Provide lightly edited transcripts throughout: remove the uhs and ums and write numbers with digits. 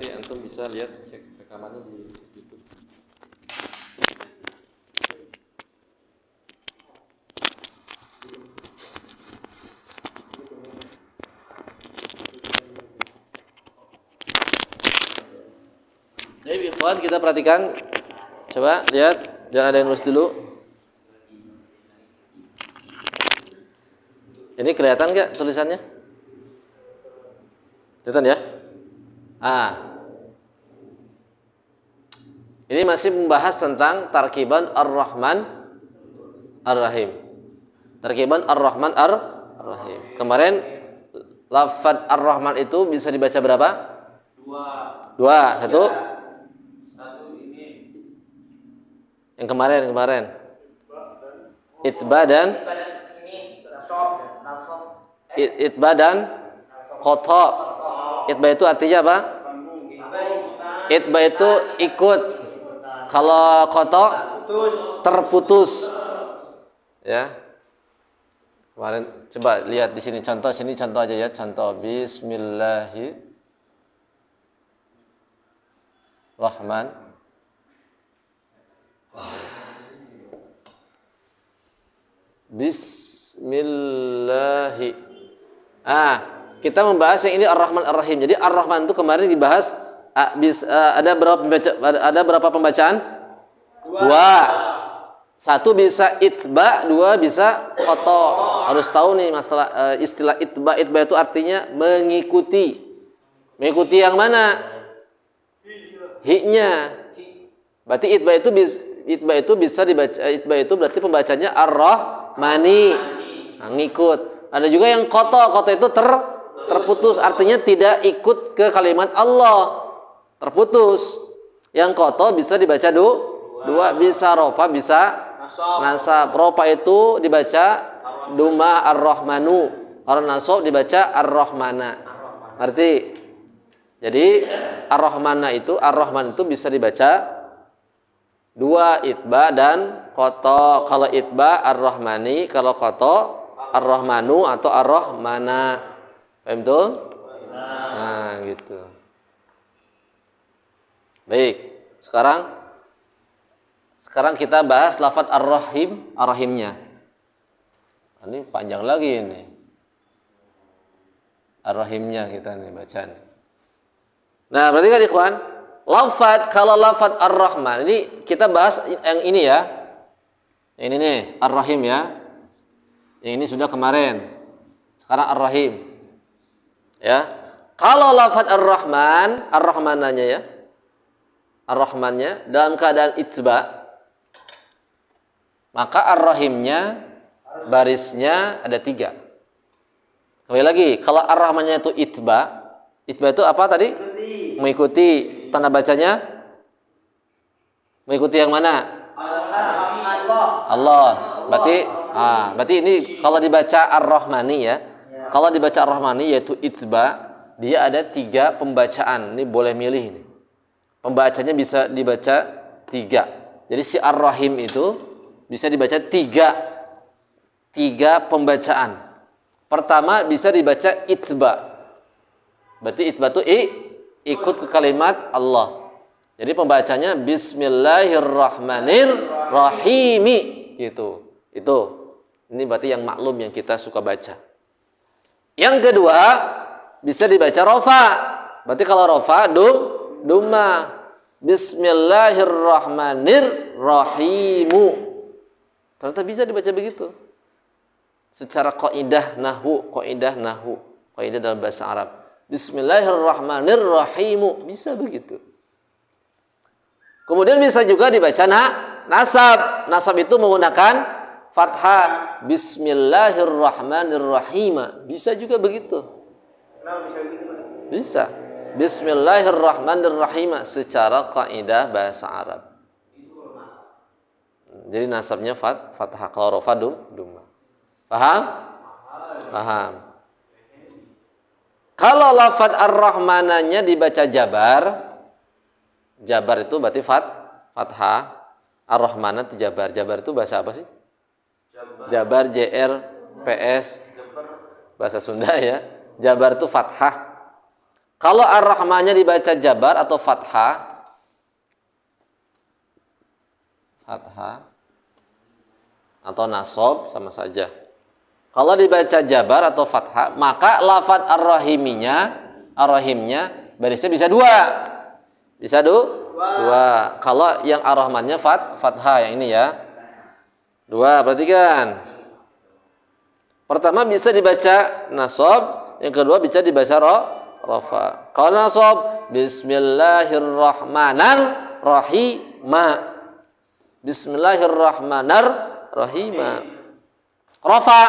nanti antum bisa lihat cek rekamannya di YouTube. Jadi ikhwan, kita perhatikan, coba lihat, jangan ada yang nulis dulu. Ini kelihatan nggak tulisannya? Kelihatan ya? Ini masih membahas tentang tarkiban Ar-Rahman Ar-Rahim. Tarkiban Ar-Rahman Ar-Rahim. Kemarin lafaz Ar-Rahman itu bisa dibaca berapa? Dua. Satu ini. Yang kemarin. Itba dan Itba dan Qata. Itba itu artinya apa? Itba itu ikut. Kalau Qata terputus. Ya. Kemarin coba lihat di sini contoh aja ya, contoh Bismillahirrahman. Bismillahi. Kita membahas yang ini Ar-Rahman Ar-Rahim. Jadi Ar-Rahman itu kemarin dibahas ada berapa pembacaan? Dua. Satu bisa itba, dua bisa qata. Harus tahu nih masalah istilah itba. Itba itu artinya mengikuti. Mengikuti yang mana? Hi-nya. Berarti itba itu bisa dibaca. Itba itu berarti pembacanya Ar-Rahmani. Ngikut. Ada juga yang qata. Qata itu terputus, artinya tidak ikut ke kalimat Allah. Terputus. Yang qata bisa dibaca dua, bisa rofa, bisa nasab. Rofa itu dibaca duma Ar-Rahmanu. Kalau nasab dibaca Ar-Rahmana. Arti. Jadi Ar-Rahman itu bisa dibaca dua, itba dan qata. Kalau itba Ar-Rahmani, kalau qata Ar-Rahmanu atau Ar-Rahmana. Paham tuh? Nah, gitu. Baik. Sekarang kita bahas lafaz Ar-Rahim, Ar-Rahimnya. Ini panjang lagi ini. Ar-Rahimnya kita nih baca nih. Nah, berarti kan ikhwan, kalau lafaz Ar-Rahman ini kita bahas yang ini ya. Yang ini nih, Ar-Rahim ya. Yang ini sudah kemarin. Sekarang Ar-Rahim. Ya. Kalau lafaz Ar-Rahman, Ar-Rahmananya ya. Ar-Rahmannya dalam keadaan itba, maka Ar-Rahimnya barisnya ada 3. Kembali lagi, kalau Ar-Rahmannya itu itba itu apa tadi? Mengikuti. Tanda bacanya mengikuti yang mana? Allah. Berarti ini kalau dibaca Ar-Rahmani ya. Kalau dibaca Ar-Rahmani yaitu itba, dia ada 3 pembacaan. Ini boleh milih ini. Pembacanya bisa dibaca 3. Jadi si Ar-Rahim itu bisa dibaca 3 pembacaan. Pertama bisa dibaca itba. Berarti itba itu ikut ke kalimat Allah. Jadi pembacanya Bismillahirrahmanirrahim gitu. Itu. Ini berarti yang maklum yang kita suka baca. Yang kedua bisa dibaca rofa. Berarti kalau rofa Duma. Bismillahirrahmanirrahim. Ternyata bisa dibaca begitu. Secara kaidah nahwu, kaidah dalam bahasa Arab. Bismillahirrahmanirrahim. Bisa begitu. Kemudian bisa juga dibaca nasab. Nasab itu menggunakan fathah. Bismillahirrahmanirrahim. Bisa juga begitu. Bisa. Bismillahirrahmanirrahim secara kaidah bahasa Arab. Jadi nasabnya fathah, kalau rofa duma. Paham? Kalau lafaz Ar-Rahmananya dibaca jabar itu berarti fathah. Ar-Rahmana itu jabar. Jabar itu bahasa apa sih? Jabar, JR, PS, bahasa Sunda ya. Jabar itu fathah. Kalau ar-Rahmannya dibaca jabar atau fathah, atau nasab sama saja. Kalau dibaca jabar atau fathah, maka lafadz ar-rahimnya barisnya bisa dua. Bisa dua. Kalau yang ar-Rahmannya fathah yang ini ya. Dua, perhatikan. Pertama bisa dibaca nasab, yang kedua bisa dibaca rafa. Kalau nasab, Bismillahirrahmanirrahim. Bismillahirrahmanirrahim. Rafa,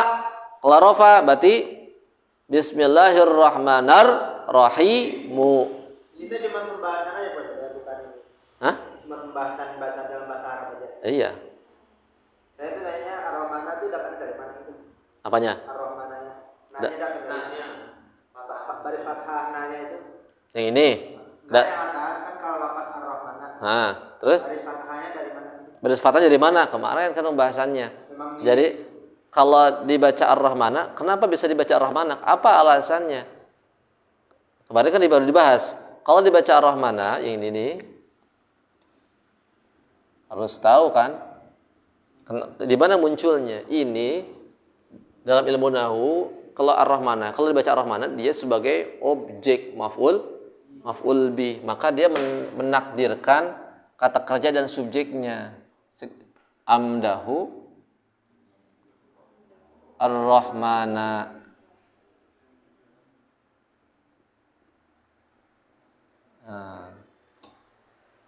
kalau rafa berarti Bismillahirrahmanirrahim. Itu cuma pembahasan aja bukan ini. Hah? Cuma pembahasan bahasa dalam bahasa Arab aja. Iya. Saya itu tanya ar-Rahman itu datang dari mana itu? Apanya? Ar-Rahmananya. Nanya datang dari baris fathah nanya itu. Yang ini. Yang atas kan kalau lapas ar-Rahman. Terus? Baris fathahnya dari mana? Baris fathah dari mana? Kemarin kan pembahasannya. Jadi kalau dibaca ar-Rahmana, kenapa bisa dibaca ar-Rahmana? Apa alasannya? Kemarin kan baru dibahas. Kalau dibaca ar-Rahmana yang ini nih, harus tahu kan di mana munculnya. Ini dalam ilmu nahwu, kalau ar-Rahmana, kalau dibaca ar-Rahmana dia sebagai objek maf'ul bi, maka dia menakdirkan kata kerja dan subjeknya. Amdahu ar-Rahmana.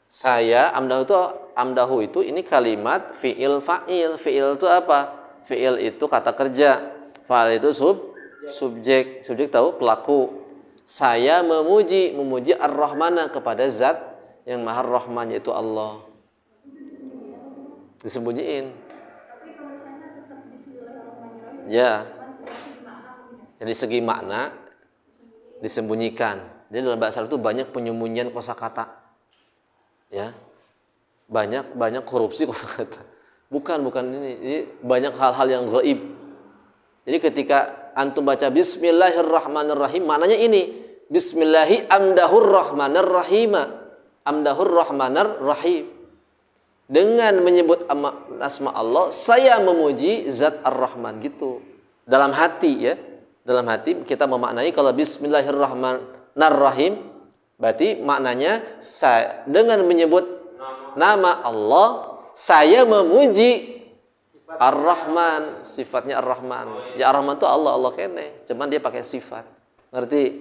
Saya amdahu itu ini kalimat fi'il fa'il. Fi'il itu apa? Fi'il itu kata kerja. Fa'il itu subjek. Subjek tahu pelaku. Saya memuji ar-Rahmana kepada zat yang Maha Rahman, yaitu Allah. Disembunyiin. Ya. Jadi segi makna disembunyikan. Jadi dalam bahasa Arab itu banyak penyembunyian kosakata. Ya. Banyak korupsi kosakata. Bukan ini banyak hal-hal yang gaib. Jadi ketika antum baca Bismillahirrahmanirrahim, maknanya ini. Bismillahi amdahur rahmanirrahim. Amdahur rahmanirrahim. Dengan menyebut asma Allah, saya memuji zat ar-Rahman gitu. Dalam hati ya. Dalam hati kita memaknai kalau Bismillahirrahmanirrahim, berarti maknanya dengan menyebut nama Allah, saya memuji ar-Rahman, sifatnya ar-Rahman. Ya ar-Rahman itu Allah kene, cuman dia pakai sifat. Ngerti?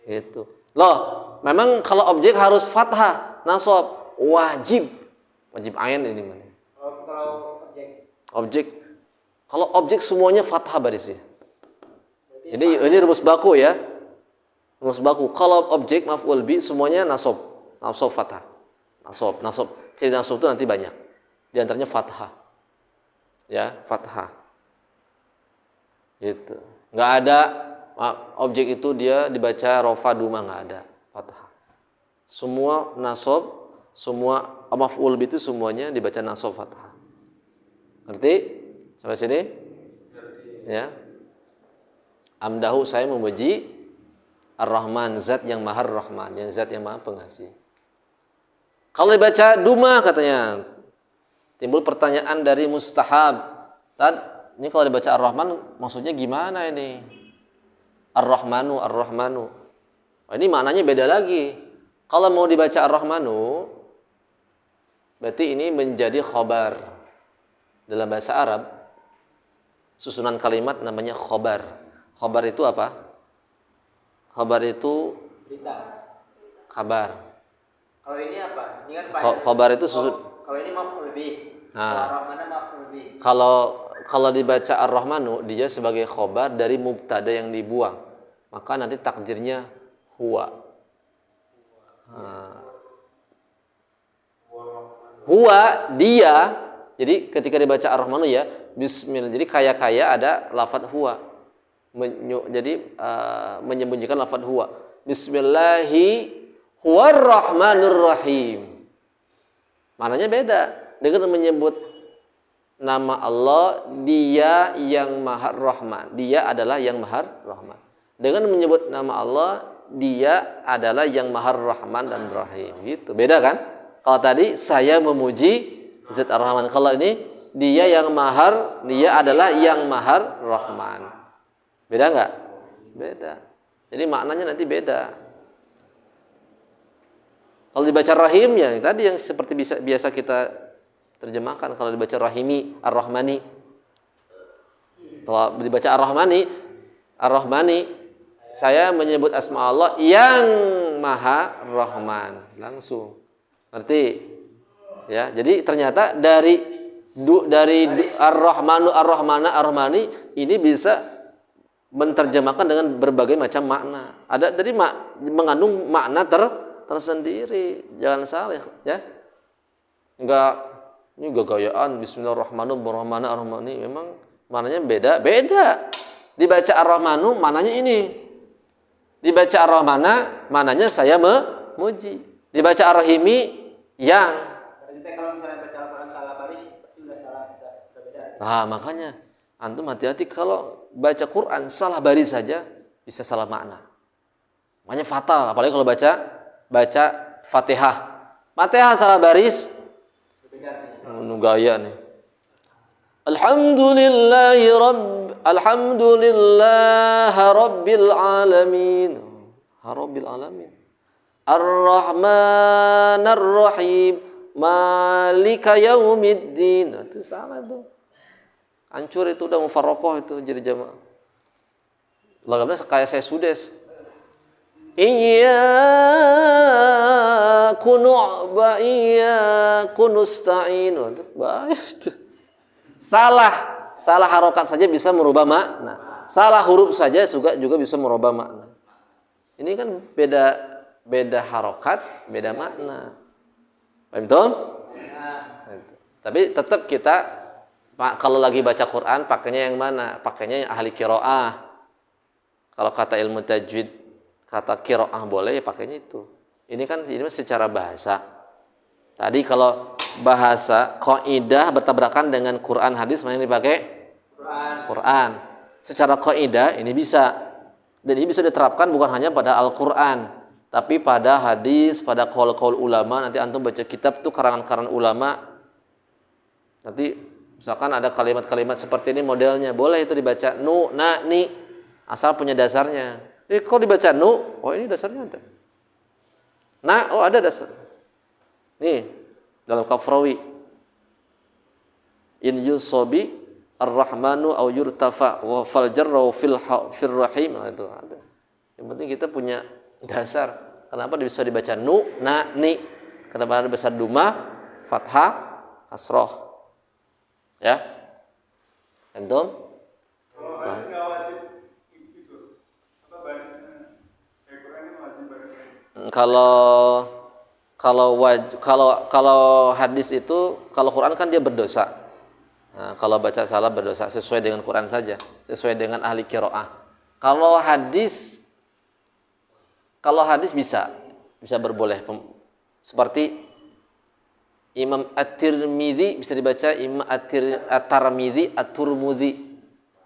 Gitu. Loh, memang kalau objek harus fathah, nasab, wajib ain ini mana? Kalau Objek. Kalau objek semuanya fathah barisnya. Ini rumus baku ya. Rumus baku. Kalau objek maf'ul bi semuanya nasab fathah. Nasab. Ciri nasab itu nanti banyak. Di antaranya fathah. Ya, fathah. Gitu. Enggak ada objek itu dia dibaca rafa duma, enggak ada. Fathah. Semua nasab, semua maf'ul bi itu semuanya dibaca nasab fathah. Ngerti? Sampai sini? Ngerti. Ya. Amdahu, saya memuji ar-Rahman, zat yang Maha Rahman, yang zat yang Maha Pengasih. Kalau dibaca duma katanya timbul pertanyaan dari mustahab. Ini kalau dibaca ar-Rahman maksudnya gimana ini? Ar-Rahmanu. Ini maknanya beda lagi. Kalau mau dibaca ar-Rahmanu, berarti ini menjadi khobar. Dalam bahasa Arab, susunan kalimat namanya khobar. Khobar itu apa? Khobar itu berita. Kabar. Kalau ini apa? Ini kan khobar itu susun. Kalau ini maf'ul bih. Ar-Rahmana maf'ul bih. Kalau dibaca ar-Rahmanu, dia sebagai khobar dari mubtada yang dibuang. Maka nanti takdirnya huwa. Huwa dia. Jadi ketika dibaca ar-Rahmanu ya, bismillah. Jadi kaya ada lafadz huwa. Menyembunyikan lafadz huwa. Bismillahi huwarrahmanirrahim. Maknanya beda. Dengan menyebut nama Allah, dia yang Maha Rahman. Dia adalah yang Maha Rahman. Dengan menyebut nama Allah, dia adalah yang Maha Rahman dan Rahim. Gitu. Beda kan? Kalau tadi saya memuji Zat Ar-Rahman. Kalau ini dia yang Mahar, dia adalah yang Maha Rahman. Beda nggak? Beda. Jadi maknanya nanti beda. Kalau dibaca Rahim ya tadi yang seperti biasa kita terjemahkan. Kalau dibaca Rahimi, Ar-Rahmani. Kalau dibaca Ar-Rahmani, saya menyebut asma Allah yang Maha Rahman. Langsung. Ngerti? Ya, jadi ternyata dari Ar-Rahmanu, Ar-Rahmani ini bisa menerjemahkan dengan berbagai macam makna. Ada tadi mengandung makna tersendiri. Jangan salah ya. Ini gayaan Bismillahirrahmanirrahim Ar-Rahmani memang maknanya beda. Dibaca Ar-Rahmanu maknanya ini. Dibaca Ar-Rahmana maknanya saya memuji. Dibaca Ar-Rahimi yang. Berarti kalau misalnya baca Al-Quran salah baris itu udah beda. Nah, makanya antum hati-hati kalau baca Quran salah baris saja bisa salah makna. Makanya fatal, apalagi kalau baca Fatihah. Fatihah salah baris gaya nih. Alhamdulillahirabbil alamin. Ar-Rahmanir Rahim. Malika yaumiddin. Itu salah tuh. Hancur itu udah mufarraqah itu jadi jamaah. Lagamnya kayak saya sudes. Iyyaku na'budu wa iyyaku nasta'in. Itu bahaya itu. Salah harokat saja bisa merubah makna. Salah huruf saja juga bisa merubah makna. Ini kan beda harokat, beda makna. Betul? Tapi tetap kita kalau lagi baca Quran pakainya yang mana? Pakainya yang ahli qiraah. Kalau kata ilmu tajwid, kata qiraah boleh ya pakainya itu. Ini secara bahasa. Tadi kalau bahasa qaidah bertabrakan dengan Quran hadis mana yang dipakai? Quran. Secara qaidah ini bisa. Dan ini bisa diterapkan bukan hanya pada Al-Qur'an, tapi pada hadis, pada qaul-qaul ulama. Nanti antum baca kitab tuh karangan-karangan ulama. Nanti misalkan ada kalimat-kalimat seperti ini modelnya, boleh itu dibaca nu, na, ni, asal punya dasarnya. Jadi kalau dibaca nu, oh ini dasarnya ada. Na, oh ada dasar. Nih, dalam Kafrawi. In yusobi ar-rahmanu au yurtafa wa fal jarra fil rahim. Itu ada. Yang penting kita punya dasar. Kenapa bisa dibaca nu, na, ni? Kenapa ada besar duma, fathah, kasroh? Ya, antum? Kalau hadis nggak wajib itu apa barisnya? Quran wajib barisnya. Kalau hadis itu, kalau Quran kan dia berdosa. Nah, kalau baca salah berdosa sesuai dengan Quran saja, sesuai dengan ahli qiraah. Kalau hadis bisa berboleh. Seperti Imam At-Tirmidzi bisa dibaca Imam At-Tirmidzi, At-Turmudzi.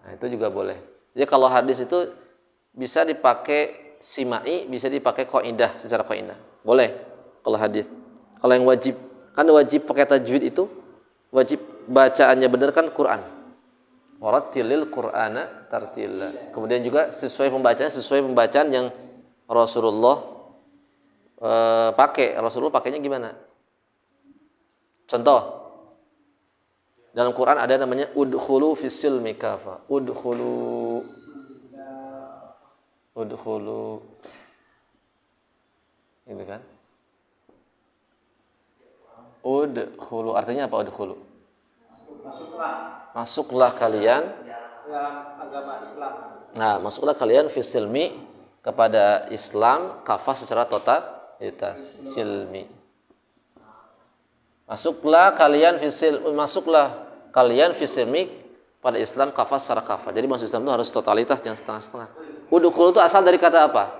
Nah, itu juga boleh. Jadi kalau hadis itu bisa dipakai simai, bisa dipakai qaidah secara qaidah. Boleh kalau hadis. Kalau yang wajib, kan wajib pakai tajwid itu, wajib bacaannya benar kan Quran. Warattilil Qur'ana tartila. Kemudian juga sesuai pembacaan yang Rasulullah pakai. Rasulullah pakainya gimana? Contoh, dalam Quran ada namanya udkhulu fis silmi kafa. Udkhulu. Gitu kan? Udkhulu artinya apa udkhulu? Masuklah kalian dalam agama Islam. Nah, masuklah kalian fis silmi kepada Islam kafa secara totalitas silmi. Masuklah kalian fisilmi pada Islam kafah secara kafah. Jadi masuk Islam itu harus totalitas, jangan setengah-setengah. Udkhulu itu asal dari kata apa?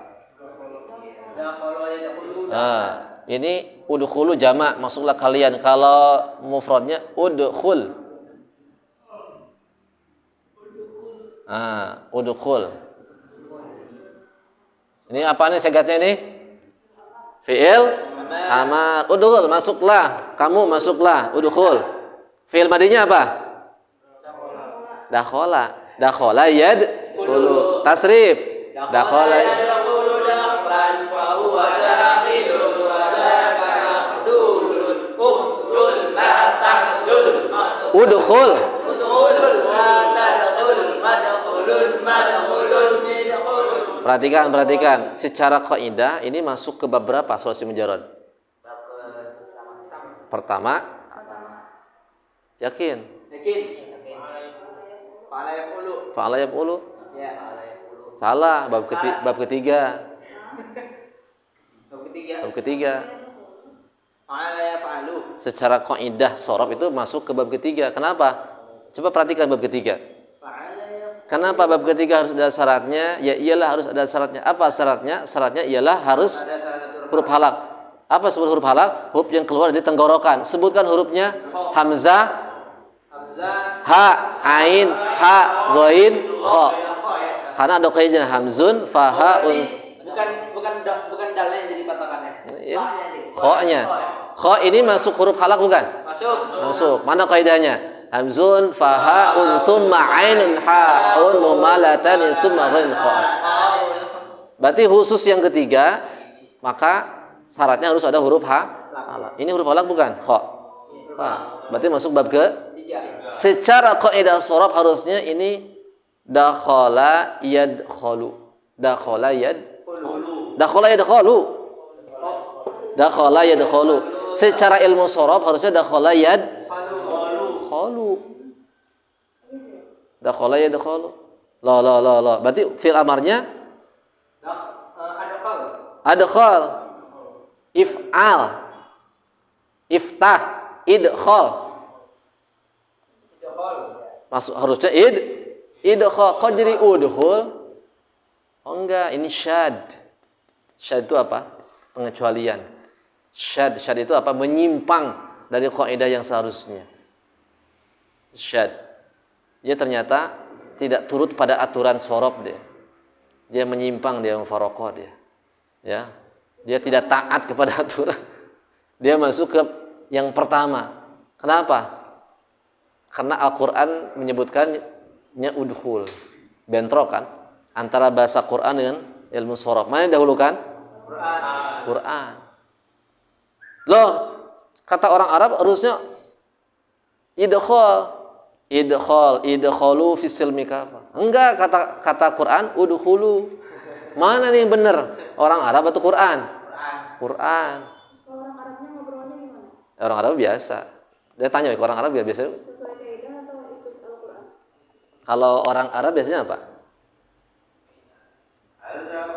Nah, ini udkhulu jamak, masuklah kalian. Kalau mufradnya udkhul. Udkhul. Ini apa nih segatnya ini? Fi'il amar. Udkhul, masuklah. Kamu masuklah. Udkhul. Fi'il madinya apa? Dakhala. Dakhala yadkhulu. Tasrif. Dakhala yadkhulu dakhlan fa huwa dakhilun wa dzaka mahdulun. Udkhul la tahdul. udkhul. Udkhul la tadkhul. Madkhulun madkhulun midkhulun. Perhatikan. Secara kaidah ini masuk ke bab berapa sulasi mujarrad? Pertama. Yakin? Fa'ala yaf'ulu. Ya. Salah, bab ketiga. Bab ketiga. Fa'ala yaf'alu. Secara kaidah sorof itu masuk ke bab ketiga. Kenapa? Coba perhatikan bab ketiga. Kenapa bab ketiga harus ada syaratnya? Ya iyalah harus ada syaratnya. Apa syaratnya? Syaratnya ialah harus huruf halak. Apa sebut huruf halak? Huruf yang keluar dari tenggorokan. Sebutkan hurufnya. Hamzah, ha, ain, ha, ghain, kha. Karena ada kaidahnya hamzun, fahaun. Bukan dalnya yang jadi patokannya. Ya. Kha-nya. Kha ini masuk huruf halak bukan? Masuk. Mana kaidahnya? Hamzun, fahaun, thumma ainun, haun, mumalatan, thumma ghain, kha. Berarti khusus yang ketiga, maka syaratnya harus ada huruf halak. Ini huruf halak bukan? Kha. Berarti masuk bab ke? Secara kaidah sorof harusnya ini dakhala yadkhulu. Dakhala yadkhulu. Secara ilmu sorof harusnya dakhala yadkhulu. Dakhala yadkhulu. La. Berarti fi'il amarnya adkhal. If'al. Iftah. Idkhal. Masuk harusnya idkhal. Kok jadi udkhul? Oh enggak, ini syad. Syad itu apa? Pengecualian. Syad itu apa? Menyimpang dari kaidah yang seharusnya. Syad. Dia ternyata tidak turut pada aturan sorof dia. Dia menyimpang, dia mufaraqah dia. Ya. Dia tidak taat kepada aturan. Dia masuk ke yang pertama. Kenapa? Karena Al-Quran menyebutkannya udhul. Bentrok kan? Antara bahasa Quran dengan ilmu sorof. Mana yang dahulukan? Quran. Loh, kata orang Arab harusnya idkhulu fi silmi kafa. Enggak, kata Quran udhulu. Mana nih yang benar? Orang Arab atau Quran? Quran. Orang Arabnya ngobrolnya gimana? Orang Arab biasa. Dia tanya ke orang Arab biasa. Sesuai kaidah atau ikut Al-Quran? Kalau orang Arab biasanya apa?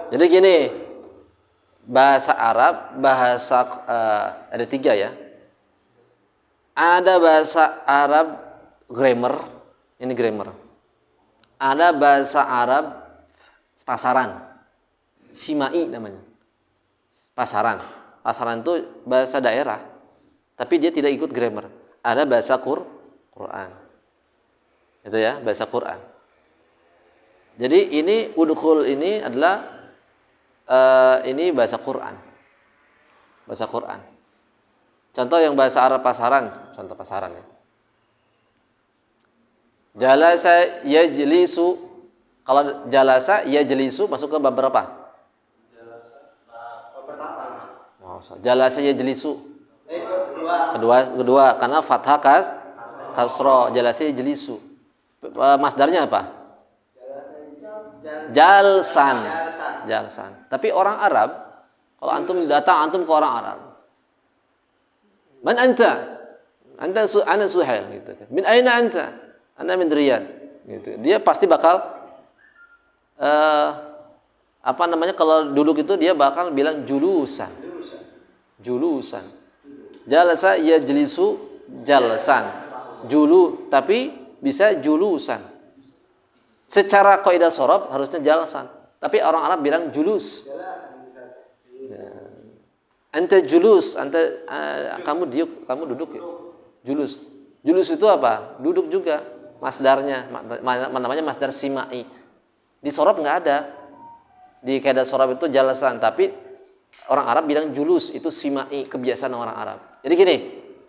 Jadi gini, bahasa Arab, ada 3 ya. Ada bahasa Arab grammar, ini grammar. Ada bahasa Arab pasaran, simai namanya. Pasaran itu bahasa daerah, tapi dia tidak ikut grammar. Ada bahasa Quran, itu ya bahasa Quran. Jadi ini udkhul ini adalah ini bahasa Quran. Bahasa Quran. Contoh yang bahasa Arab pasaran, contoh pasaran ya. Jalasa yajlisu. Kalau jalasa yajlisu masuk ke bab berapa? Jalasa yajlisu. Kedua karena fathah kasra. Jalasa yajlisu. Masdarnya apa? Jalsan. Tapi orang Arab, kalau antum datang ke orang Arab, man anta? Ana Suhail gitu kan. Min aina anta? Ana min Riyadh gitu. Dia pasti bakal kalau duduk itu dia bakal bilang julusan. Jalasa yajlisu jalsan. Tapi bisa julusan. Secara kaidah sorof harusnya jalsan. Tapi orang Arab bilang julus. Anta julus, kamu duduk ya. Julus itu apa? Duduk juga. Masdarnya namanya masdar simai. Di sorof nggak ada. Di kaidah sorof itu jalasan, tapi orang Arab bilang julus, itu simai, kebiasaan orang Arab. Jadi gini,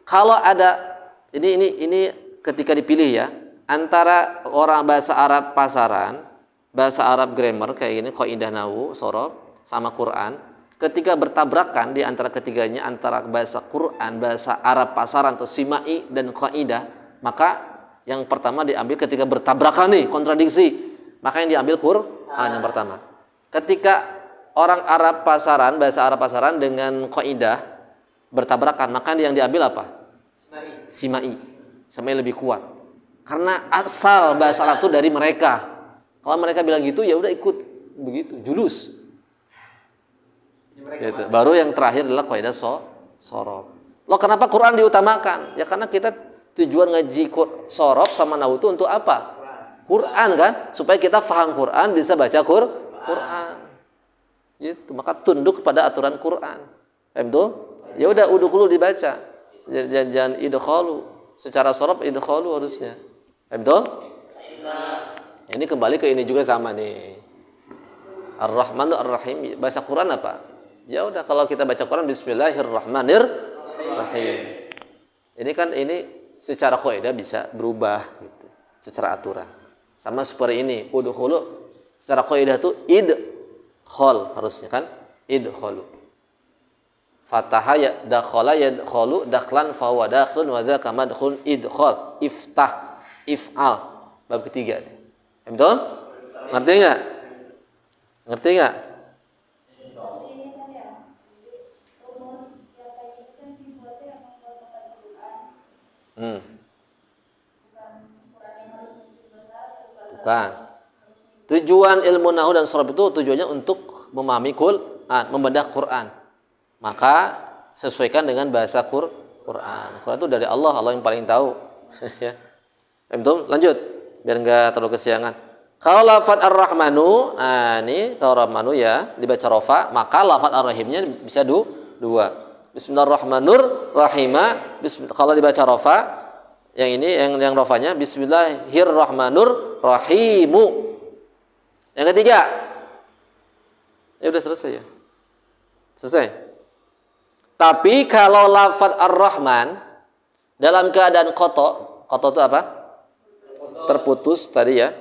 kalau ada ini ketika dipilih ya, antara orang bahasa Arab pasaran, bahasa Arab grammar kayak gini, qaidah nahwu, sorof sama Quran, ketika bertabrakan di antara ketiganya, antara bahasa Quran, bahasa Arab pasaran atau simai dan qaidah, maka yang pertama diambil ketika bertabrakan nih, kontradiksi, maka yang diambil Quran yang pertama. Ketika orang Arab pasaran, bahasa Arab pasaran dengan qaidah bertabrakan, maka yang diambil apa? Simai. Simai lebih kuat. Karena asal bahasa Arab itu dari mereka. Kalau mereka bilang gitu, ya udah ikut begitu, julus. Gitu. Baru yang terakhir adalah qaidah sorof. Loh, kenapa Quran diutamakan? Ya karena kita tujuan ngaji sorof sama nahwu itu untuk apa? Quran kan, supaya kita paham Quran, bisa baca Quran. Gitu. Maka tunduk kepada aturan Quran. Betul? Ya udah udkhulu dibaca. Jangan idkhalu. Secara sorof idkhalu harusnya. Betul? Ini kembali ke ini juga sama nih. Ar-Rahman Ar-Rahim. Bahasa Quran apa? Ya udah, kalau kita baca Quran Bismillahirrahmanirrahim. Ini kan secara kaidah bisa berubah gitu, secara aturan. Sama seperti ini, udkhulu secara kaidah itu idkhal harusnya kan? Idkhalu. Fataha ya dakhala yadkhulu dakhlan fa huwa dakhlun wa dzaka madkhul idkhal. Iftah, if'al. Bab ketiga. Betul? Ngerti enggak? Ngerti enggak? Bukan. Tujuan ilmu nahwu dan sorof itu tujuannya untuk memahami Quran, membedah Quran. Maka sesuaikan dengan bahasa Quran. Quran itu dari Allah, Allah yang paling tahu. Ya. Betul? Lanjut, biar enggak terlalu kesiangan. Kalau lafaz Ar-Rahmanu, ini kalau Rahmanu ya dibaca rofa, maka lafaz Ar-Rahimnya bisa dua. Bismillahirrahmanirrahim. Kalau dibaca rofa, yang ini yang rofanya Bismillahirrahmanirrahim. Yang ketiga, ya udah selesai ya. Selesai. Tapi kalau lafaz Ar-Rahman dalam keadaan koto itu apa? Terputus tadi ya.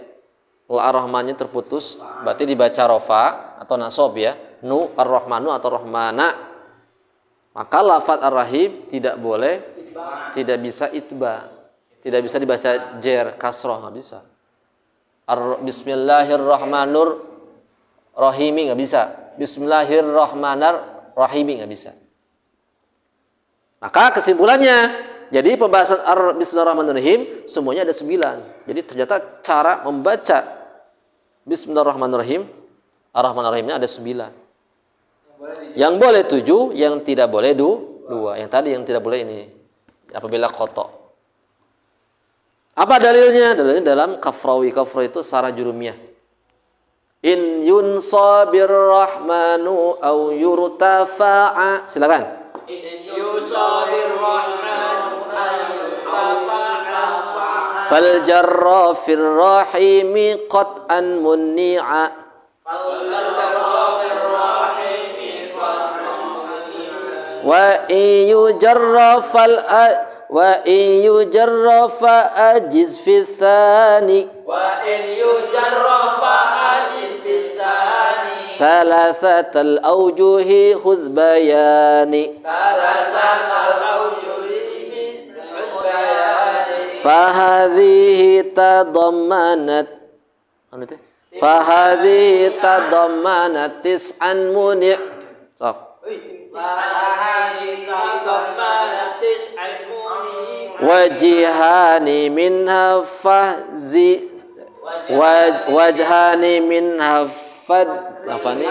Kalau Ar-Rahmannya terputus, berarti dibaca rofa atau nasob ya. Nu Ar-Rahmanu atau Rahmana. Maka lafaz Ar-Rahim tidak boleh, tidak bisa itba. Tidak bisa dibaca jer, kasroh, nggak bisa. Bismillahirrahmanirrahim nggak bisa. Bismillahirrahmanirrahim nggak bisa. Maka kesimpulannya, jadi pembahasan Bismillahirrahmanirrahim semuanya ada 9. Jadi ternyata cara membaca Bismillahirrahmanirrahim, Ar-Rahmanirrahimnya ada 9. Yang boleh 7, yang tidak boleh 2. Yang tadi yang tidak boleh ini apabila kotok. Apa dalilnya? Dalilnya dalam Kafrawi. Kafrawi itu Sarah Jurumiyah. In yunsabir rahmanu au yurtafa'a. Silakan. In yunsabir rahmanu au yurtafa'a. Fal jarra fir rahimi qat'an munni'a. Wa in yujarra fal wa in yujarra fa ajiz fi tsani wa in yujarra fa ajiz fi tsani thalathatal awjuhi khudh bayani thalathatal awjuhi min bayani fa hadhihi tadammanat tis'an muni' wajihani minha fahzi wajhani minha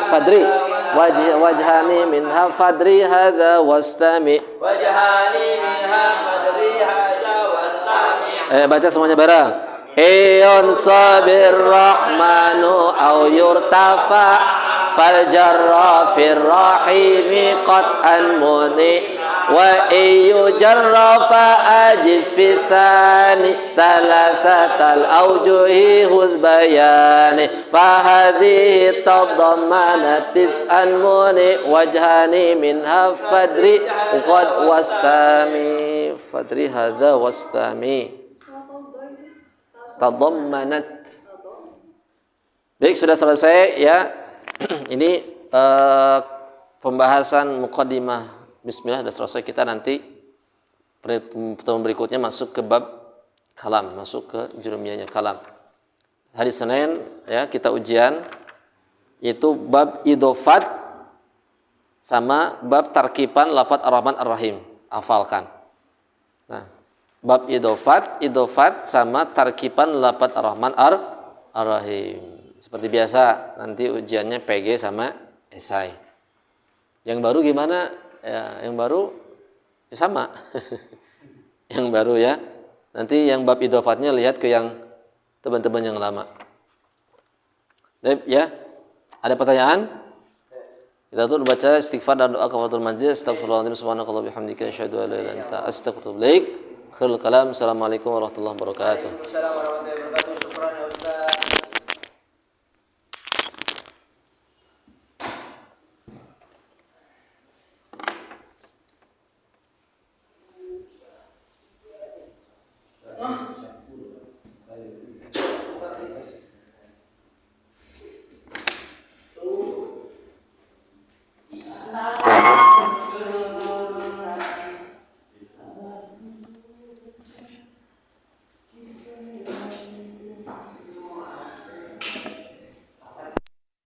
fadri wajhani minha fadri hadza wastami wajhani minha fadri hadza wastami. Baca semuanya bareng. Iyun sabir rahmanu au yurtafa fal jarra fir rahimi qat'an muni wa iyu jarrafa ajiz fi thani thalathatal awjuhi hudh bayani fahadhihi tadammanat tis'an muni wajhani minha fadri qad wastami fadri hadha wastami tadammanat. Baik, sudah selesai ya. Ini pembahasan muqaddimah bismillah sudah selesai. Kita nanti pertemuan berikutnya masuk ke bab kalam, masuk ke jurumiyahnya kalam. Hari Senin ya kita ujian yaitu bab idofat sama bab tarkiban lafaz ar-Rahman ar-Rahim. Hafalkan. Nah, bab idofat sama tarkiban lafaz ar-Rahman ar-Rahim. Seperti biasa, nanti ujiannya PG sama esai. Yang baru gimana? Ya, yang baru ya sama. Yang baru ya. Nanti yang bab idofatnya lihat ke yang teman-teman yang lama. Baik, ya. Ada pertanyaan? Kita tuh baca istighfar dan doa kafaratul majlis. Astagfirullahaladzim subhanakallah bihamdika asyhadu an la ilaha illa anta astaghfiruka wa atubu ilaik. Khairul kalam. Assalamualaikum warahmatullahi wabarakatuh.